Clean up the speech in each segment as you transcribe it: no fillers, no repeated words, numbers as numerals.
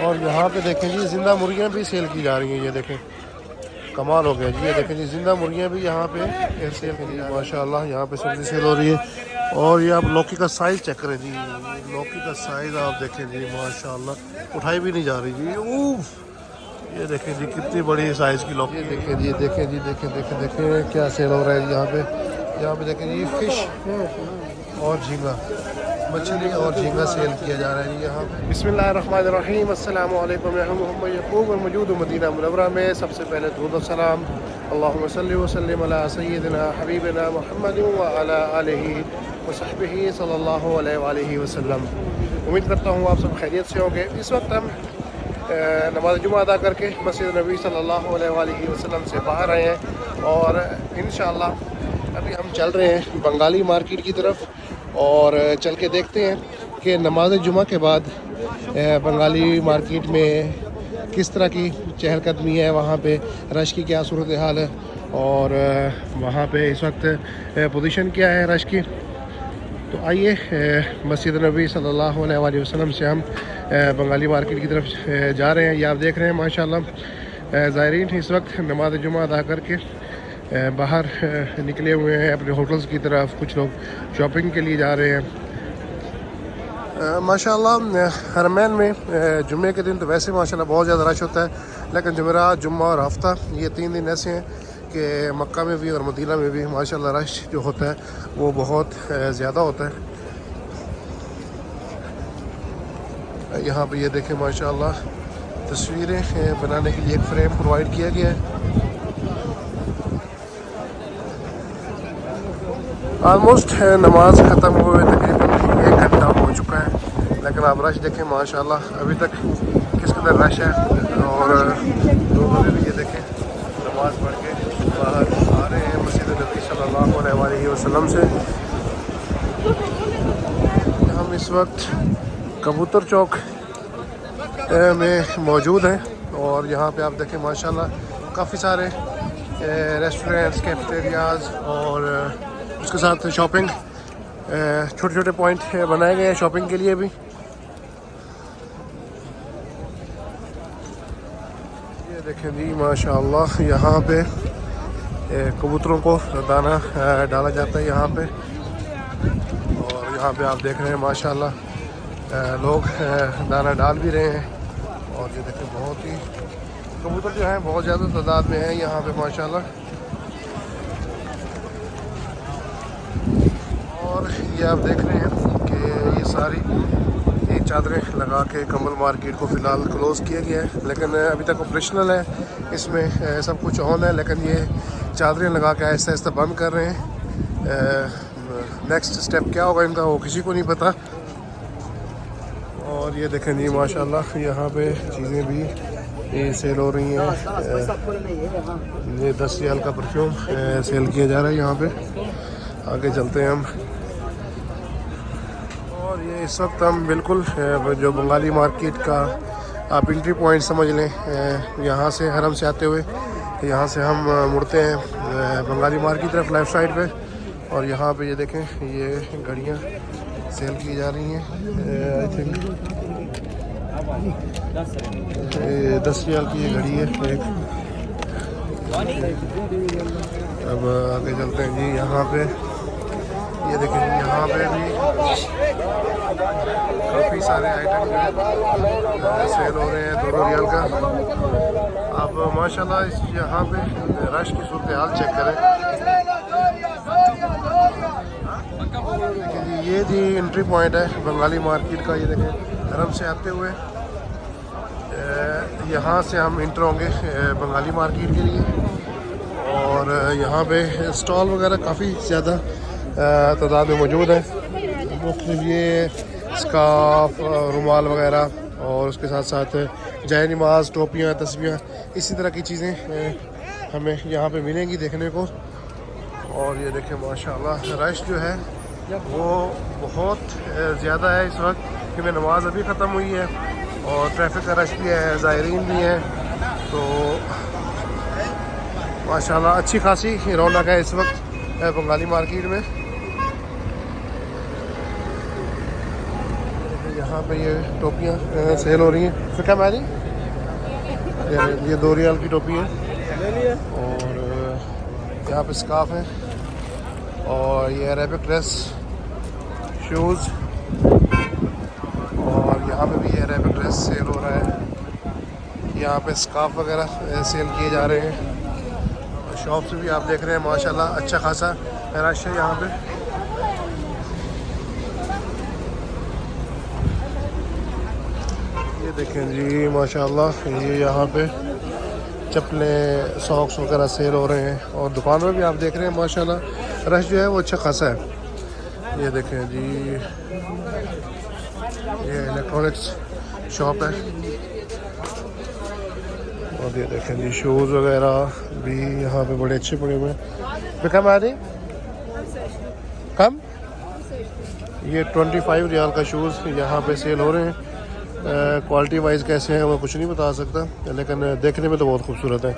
और यहाँ पे देखें जी ज़िंदा मुर्गियाँ भी सेल की जा रही हैं। ये देखें कमाल हो गया जी। ये देखें जी ज़िंदा मुर्गियाँ भी यहाँ पे सेल की जा रही है। माशाल्लाह यहाँ पे सब्ज़ी सेल हो रही है। और ये आप लौकी का साइज़ चेक करें जी। लौकी का साइज़ आप देखें जी माशाल्लाह उठाई भी नहीं जा रही जी। उफ, ये देखें जी कितनी बड़ी साइज़ की लौकी। ये देखें जी देखें जी देखें देखें देखें क्या सेल हो रहा है यहाँ पे। यहाँ पे देखें जी फ़िश और झींगा, मछली और झींगा सेल किया जा रहा है जी यहाँ पे। बिस्मिल्लाहिर्रहमानिर्रहीम, अस्सलाम वालेकुम। मैं हूं मोहम्मद यकूब और मौजूद हूं मदीना मुनव्वरा में। सबसे पहले दुरूद और सलाम अल्लाहुम्मा सल्लि व सल्लिम अला सय्यिदिना हबीबिना मुहम्मद व अला आलिहि व सहबिहि सल्लल्लाहु अलैहि वसल्लम। उम्मीद करता हूँ आप सब खैरियत से होंगे। इस वक्त हम नमाज जुमा अदा करके मस्जिद नबी सल्लल्लाहु अलैहि वसल्लम से बाहर आए हैं और इंशाअल्लाह अभी हम चल रहे हैं बंगाली मार्केट की तरफ और चल के देखते हैं कि नमाज जुमा के बाद बंगाली मार्केट में किस तरह की चहलकदमी है, वहाँ पे रश की क्या सूरत हाल है और वहाँ पे इस वक्त पोजीशन क्या है रश की। तो आइए मस्जिद नबी सल्लल्लाहु अलैहि वसल्लम से हम बंगाली मार्केट की तरफ जा रहे हैं। ये आप देख रहे हैं माशाल्लाह ज़ायरीन इस वक्त नमाज जुमा अदा करके बाहर निकले हुए हैं अपने होटल्स की तरफ। कुछ लोग शॉपिंग के लिए जा रहे हैं। माशाल्लाह हरमैन में जुम्मे के दिन तो वैसे माशाल्लाह बहुत ज़्यादा रश होता है, लेकिन जुमेरात जुम्मा और हफ्ता ये 3 दिन ऐसे हैं कि मक्का में भी और मदीना में भी माशाल्लाह रश जो होता है वो बहुत ज़्यादा होता है। यहाँ पे ये देखें माशाल्लाह तस्वीरें बनाने के लिए एक फ्रेम प्रोवाइड किया गया है। आलमोस्ट नमाज ख़त्म हुए तकरीबन 1 घंटा हो चुका है, लेकिन आप रश देखें माशाल्लाह अभी तक किस कदर रश है। और लोग भी ये देखें नमाज पढ़ के बाहर आ रहे हैं मस्जिद नबी सल्लल्लाहु अलैहि वसल्लम से। हम इस वक्त कबूतर चौक में मौजूद हैं और यहाँ पे आप देखें माशाल्लाह काफ़ी सारे रेस्टोरेंट्स, कैफेटेरियाज़ और उसके साथ शॉपिंग छोटे छोटे पॉइंट बनाए गए हैं शॉपिंग के लिए भी। ये देखें जी माशाल्लाह यहाँ पे कबूतरों को दाना डाला जाता है यहाँ पे। और यहाँ पे आप देख रहे हैं माशाल्लाह लोग दाना डाल भी रहे हैं। और ये देखें बहुत ही कबूतर जो हैं बहुत ज़्यादा तादाद में हैं यहाँ पे माशाल्लाह। और ये आप देख रहे हैं कि ये सारी ये चादरें लगा के कम्बल मार्केट को फ़िलहाल क्लोज़ किया गया है, लेकिन अभी तक ऑपरेशनल है, इसमें सब कुछ ऑन है, लेकिन ये चादरें लगा के आहिस्ता आहिस्ता बंद कर रहे हैं। नेक्स्ट स्टेप क्या होगा इनका वो किसी को नहीं पता। और ये देखें जी माशाल्लाह यहाँ पे चीज़ें भी ये सेल हो रही हैं। ये 10 रियाल का परफ्यूम सेल किया जा रहा है यहाँ पे। आगे चलते हैं हम। और ये इस वक्त हम बिल्कुल जो बंगाली मार्केट का आप एंट्री पॉइंट समझ लें, यहाँ से हरम से आते हुए यहाँ से हम मुड़ते हैं बंगाली मार्केट की तरफ लेफ़्ट साइड पे। और यहाँ पे ये देखें ये घड़ियाँ सेल की जा रही हैं। आई थिंक 10 रियाल की ये घड़ी है एक। अब आगे चलते हैं जी। यहाँ पे ये देखें जी यहाँ पे भी काफ़ी सारे आइटम जो है सेल हो रहे हैं 2 रियाल का। आप माशाल्लाह इस यहाँ पे रश की सूरत हाल चेक करें। देखिए जी ये जी एंट्री पॉइंट है बंगाली मार्केट का। ये देखें हरम से आते हुए यहाँ से हम इंटर होंगे बंगाली मार्केट के लिए। और यहाँ पे स्टॉल वगैरह काफ़ी ज़्यादा तादाद में मौजूद है। मुख्तलिफ ये स्कार्फ, रुमाल वगैरह और उसके साथ साथ जाय नमाज, टोपियाँ, तस्बीहां, इसी तरह की चीज़ें हमें यहाँ पे मिलेंगी देखने को। और ये देखें माशाल्लाह रश जो है वो बहुत ज़्यादा है इस वक्त, क्योंकि नमाज अभी ख़त्म हुई है और ट्रैफिक का रश भी है, ज़ायरीन भी हैं। तो माशाल्लाह अच्छी खासी रौनक है इस वक्त बंगाली मार्केट में। यहाँ पे ये टोपियाँ सेल हो रही हैं। फिर क्या मैरी ये 2 रियाल की टोपी है। और यहाँ पे स्कार्फ है और ये अरेबिक ड्रेस, शूज़, और यहाँ पे भी ये अरेबिक ड्रेस सेल हो रहा है। यहाँ पे स्कार्फ वगैरह सेल किए जा रहे हैं। शॉप से भी आप देख रहे हैं माशाल्लाह अच्छा खासा रश है यहाँ पे। ये देखें जी माशाल्लाह, ये यहाँ पे चप्पलें, सॉक्स वगैरह सेल हो रहे हैं। और दुकान में भी आप देख रहे हैं माशाल्लाह रश जो है वो अच्छा खासा है। ये देखें जी, ये इलेक्ट्रॉनिक्स शॉप है। और ये देखें जी शूज़ वगैरह भी यहाँ पे बड़े अच्छे पड़े हुए हैं। कम आ रही कम, ये 25 रियाल का शूज़ यहाँ पे सेल हो रहे हैं। क्वालिटी वाइज कैसे हैं मैं कुछ नहीं बता सकता, लेकिन देखने में तो बहुत खूबसूरत है।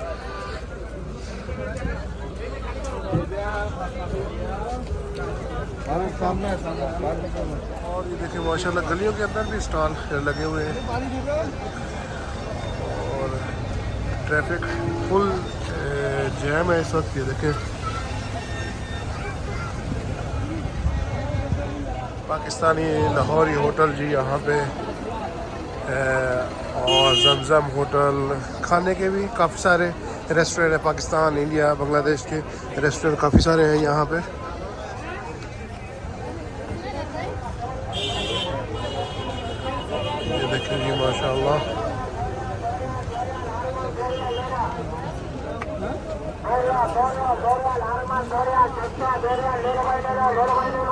और ये देखिए माशाल्लाह गलियों के अंदर भी स्टॉल लगे हुए हैं और ट्रैफिक फुल जैम है इस वक्त। ये देखें पाकिस्तानी लाहौरी होटल जी यहाँ पे और जमजम होटल, खाने के भी काफ़ी सारे रेस्टोरेंट है। पाकिस्तान, इंडिया, बांग्लादेश के रेस्टोरेंट काफ़ी सारे हैं यहाँ पे। ये देखिए जी माशाल्लाह,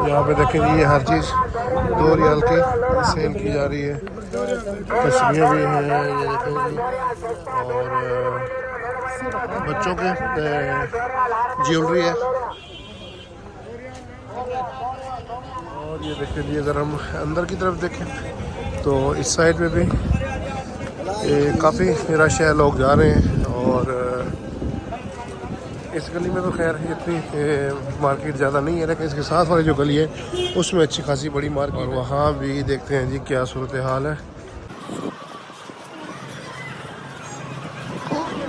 यहाँ पे देखें जी ये हर चीज़ 2 रियाल की सेल की जा रही है। तस्वीरें भी हैं ये देखें जी, और बच्चों के ज्वेलरी है। और ये देखें जी अगर हम अंदर की तरफ देखें तो इस साइड में भी काफ़ी रश है, लोग जा रहे हैं। और इस गली में तो खैर इतनी मार्केट ज़्यादा नहीं है, लेकिन इसके साथ वाली जो गली है उसमें अच्छी खासी बड़ी मार्केट। और वहाँ भी देखते हैं जी क्या सूरत हाल है।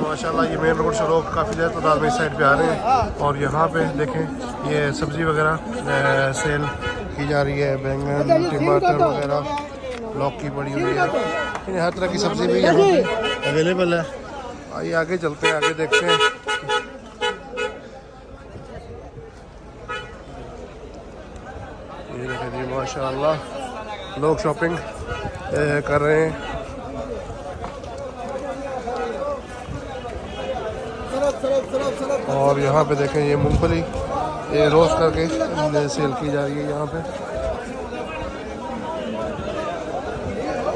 माशाल्लाह ये मेन रोड से लोग काफ़ी ज़्यादा तादाद में इस साइड पे आ रहे हैं। और यहाँ पे देखें ये सब्ज़ी वगैरह सेल की जा रही है। बैंगन, टमाटर वगैरह, लौकी पड़ी हुई है, यानी हर तरह की सब्ज़ी भी यहाँ पे अवेलेबल है। आइए आगे चलते हैं, आगे देखते हैं। ये देखें जी माशाल्लाह लोग शॉपिंग कर रहे हैं। और यहाँ पे देखें ये मूंगफली ये रोस्ट करके सेल की जा रही है यहाँ पे।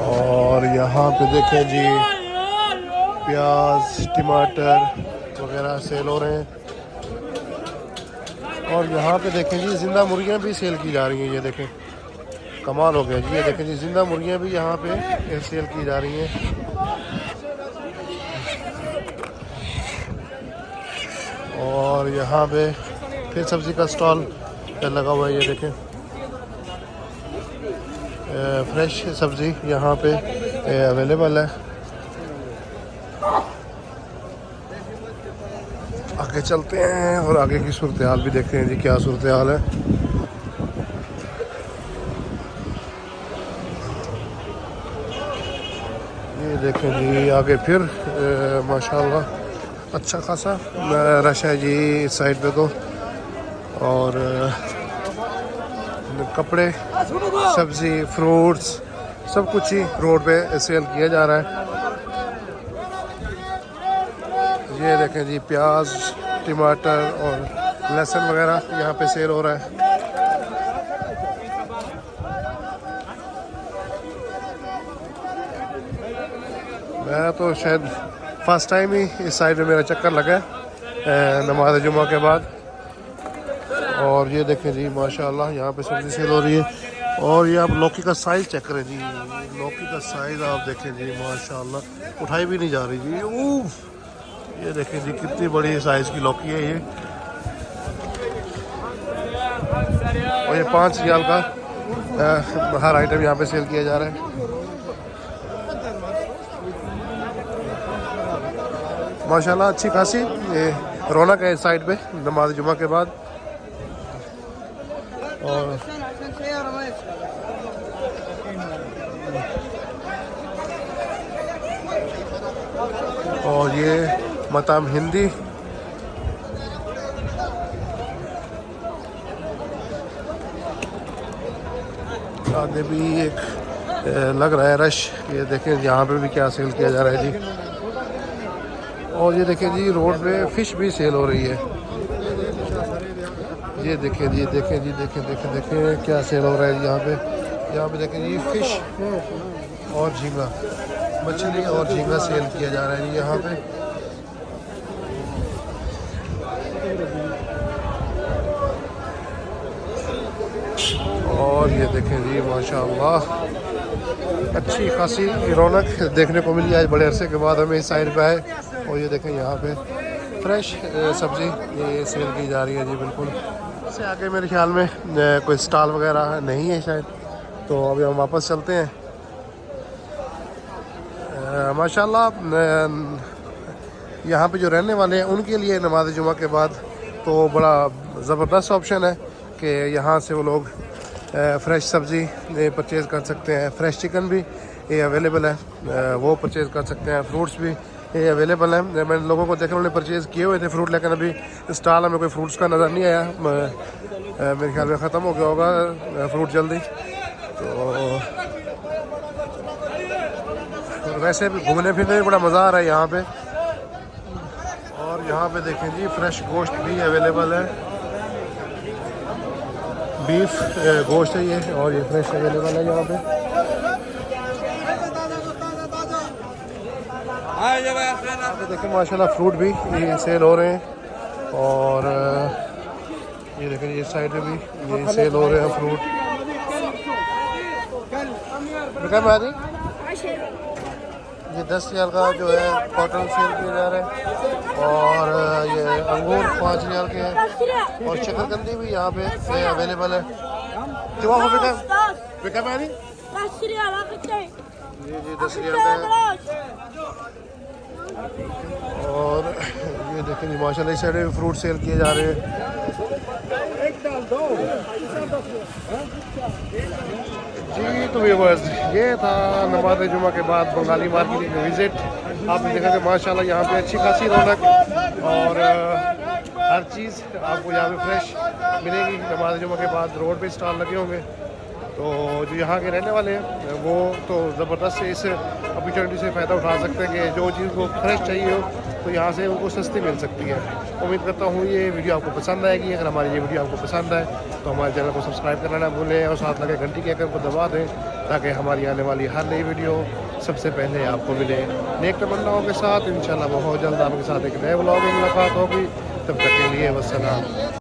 और यहाँ पे देखें जी प्याज, टमाटर वगैरह सेल हो रहे हैं। और यहाँ पे देखें जी ज़िंदा मुर्गियाँ भी सेल की जा रही हैं। ये देखें कमाल हो गया जी, ये देखें जी ज़िंदा मुर्गियाँ भी यहाँ पे सेल की जा रही हैं। और यहाँ पे फिर सब्ज़ी का स्टॉल लगा हुआ है। ये देखें फ्रेश सब्ज़ी यहाँ पे अवेलेबल है। आगे चलते हैं और आगे की सूरत हाल भी देखते हैं जी क्या सूरत हाल है। ये देखें जी आगे फिर माशाल्लाह अच्छा खासा रश है जी इस साइड पे तो। और कपड़े, सब्ज़ी, फ्रूट्स सब कुछ ही रोड पे सेल किया जा रहा है। ये देखें जी प्याज, टमाटर और लहसुन वगैरह यहाँ पे सेल हो रहा है। मैं तो शायद फर्स्ट टाइम ही इस साइड में मेरा चक्कर लगा है नमाज जुमा के बाद। और ये देखें जी माशाल्लाह यहाँ पे सब्ज़ी सेल हो रही है। और ये आप लौकी का साइज़ चेक करें जी, लौकी का साइज़ आप देखें जी माशाल्लाह उठाई भी नहीं जा रही जी। ये देखें जी कितनी बड़ी साइज़ की लौकी है ये। और ये 5 रियाल का हर आइटम यहाँ पे सेल किया जा रहा है। माशाल्लाह अच्छी खासी ये रौनक है इस साइड पे नमाज जुमा के बाद। और ये मताम हिंदी, आगे भी एक लग रहा है रश। ये देखें यहाँ पे भी क्या सेल किया जा रहा है जी। और ये देखें जी रोड पे फिश भी सेल हो रही है। ये देखें जी, देखें जी, देखें देखें देखें क्या सेल हो रहा है यहाँ पे। यहाँ पे देखें जी फिश और झींगा, मछली और झींगा सेल किया जा रहा है जी यहाँ पे। और ये देखें जी माशाअल्लाह अच्छी खासी रौनक देखने को मिली आज बड़े अरसे के बाद हमें इस साइड पे आए। और ये देखें यहाँ पे फ्रेश सब्ज़ी ये सेल की जा रही है जी बिल्कुल। इससे आगे मेरे ख्याल में कोई स्टॉल वगैरह नहीं है शायद, तो अभी हम वापस चलते हैं। माशाल्लाह यहाँ पे जो रहने वाले हैं उनके लिए नमाज जुमा के बाद तो बड़ा ज़बरदस्त ऑप्शन है कि यहाँ से वो लोग फ्रेश सब्ज़ी परचेज़ कर सकते हैं। फ्रेश चिकन भी ये अवेलेबल है, वो परचेज़ कर सकते हैं। फ्रूट्स भी ये अवेलेबल है। मैंने लोगों को देखा उन्होंने परचेज़ किए हुए थे फ्रूट, लेकिन अभी स्टॉल में कोई फ्रूट्स का नज़र नहीं आया। मेरे ख्याल में ख़त्म हो गया होगा फ्रूट जल्दी। तो वैसे भी घूमने फिरने में बड़ा मज़ा आ रहा है यहाँ पे। और यहाँ पे देखें जी फ्रेश गोश्त भी अवेलेबल है, बीफ गोश्त है ये, और ये फ्रेश अवेलेबल है यहाँ पे। देखिए माशाल्लाह फ्रूट भी ये सेल हो रहे हैं। और ये देखें ये साइड में भी ये सेल हो रहे हैं फ्रूट। ये 10 रियाल का जो है कॉटन सेल किया जा रहा है। और ये अंगूर 5 रियाल के हैं। और शकरकंदी भी यहाँ पे अवेलेबल है। जी 10 रियाल का है। और ये देखें माशाल्लाह इस साइड में फ्रूट सेल किए जा रहे हैं। जी तो व्यूअर्स ये था नमाज जुमा के बाद बंगाली मार्केट का विज़िट। आपने देखा कि माशाल्लाह यहाँ पे अच्छी खासी रौनक और हर चीज़ आपको यहाँ पे फ्रेश मिलेगी। नमाज जुमा के बाद रोड पे स्टॉल लगे होंगे, तो जो यहाँ के रहने वाले हैं वो तो ज़बरदस्त से इस अपॉर्चुनिटी से फ़ायदा उठा सकते हैं कि जो चीज़ को फ्रेश चाहिए हो तो यहाँ से उनको सस्ती मिल सकती है। उम्मीद करता हूँ ये वीडियो आपको पसंद आएगी। अगर हमारी ये वीडियो आपको पसंद आए तो हमारे चैनल को सब्सक्राइब करना ना भूलें और साथ लगे घंटी के आइकन को दबा दें ताकि हमारी आने वाली हर नई वीडियो सबसे पहले आपको मिले। नेक तमन्नाओं के साथ इंशाल्लाह बहुत जल्द आपके साथ एक नए व्लॉग में मुलाकात होगी। तब तक के लिए वस्सलाम।